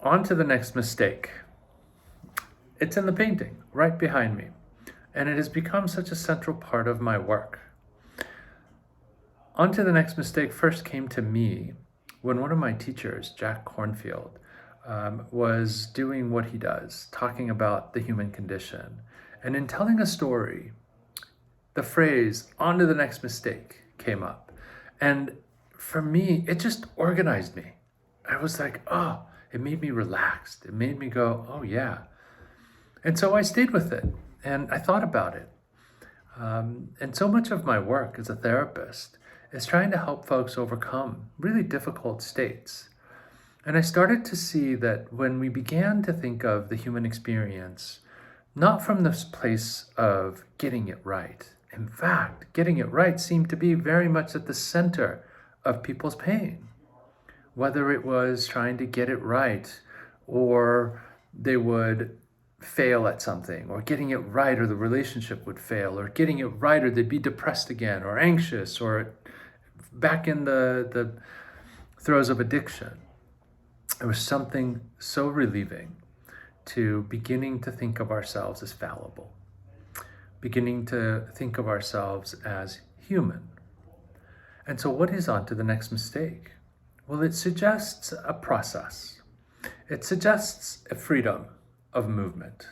On to the next mistake. It's in the painting, right behind me, and it has become such a central part of my work. On to the next mistake first came to me when one of my teachers, Jack Kornfield, was doing what he does, talking about the human condition. And in telling a story, the phrase, on to the next mistake, came up. And for me, it just organized me. I was like, oh, it made me relaxed. It made me go, oh yeah. And so I stayed with it and I thought about it. And so much of my work as a therapist is trying to help folks overcome really difficult states. And I started to see that when we began to think of the human experience, not from this place of getting it right. In fact, getting it right seemed to be very much at the center of people's pain. Whether it was trying to get it right, or they would fail at something, or getting it right, or the relationship would fail, or getting it right, or they'd be depressed again, or anxious, or back in the throes of addiction. It was something so relieving to beginning to think of ourselves as fallible, beginning to think of ourselves as human. And so what is on to the next mistake? Well, it suggests a process. It suggests a freedom of movement,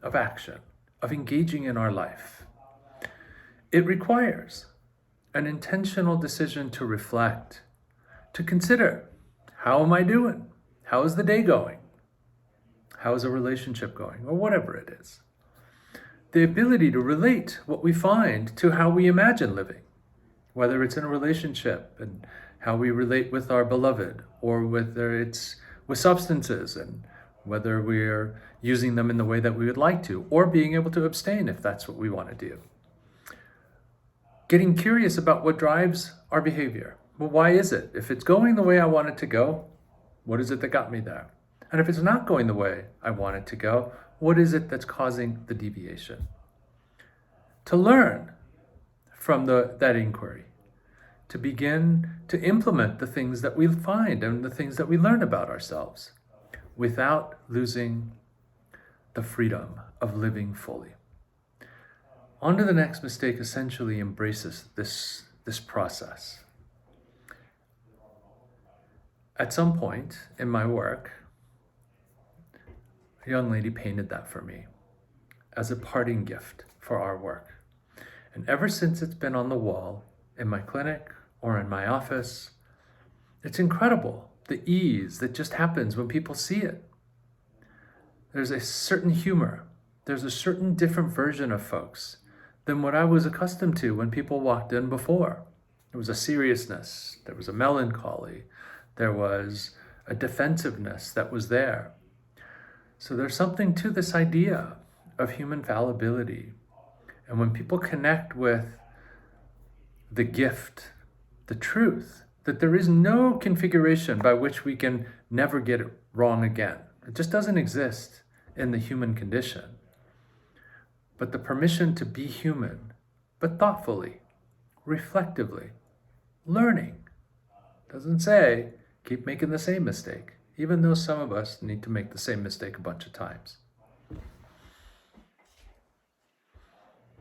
of action, of engaging in our life. It requires an intentional decision to reflect, to consider, how am I doing? How is the day going? How is a relationship going? Or whatever it is. The ability to relate what we find to how we imagine living, whether it's in a relationship and how we relate with our beloved, or whether it's with substances and whether we're using them in the way that we would like to, or being able to abstain if that's what we want to do. Getting curious about what drives our behavior. Well, why is it? If it's going the way I want it to go, what is it that got me there? And if it's not going the way I want it to go, what is it that's causing the deviation? To learn from that inquiry, to begin to implement the things that we find and the things that we learn about ourselves without losing the freedom of living fully. On to the next mistake essentially embraces this process. At some point in my work, a young lady painted that for me as a parting gift for our work. And ever since it's been on the wall in my clinic or in my office, it's incredible the ease that just happens when people see it. There's a certain humor. There's a certain different version of folks than what I was accustomed to when people walked in before. There was a seriousness, there was a melancholy, there was a defensiveness that was there. So there's something to this idea of human fallibility. And when people connect with the gift, the truth, that there is no configuration by which we can never get it wrong again. It just doesn't exist in the human condition. But the permission to be human, but thoughtfully, reflectively, learning. Doesn't say, keep making the same mistake, even though some of us need to make the same mistake a bunch of times.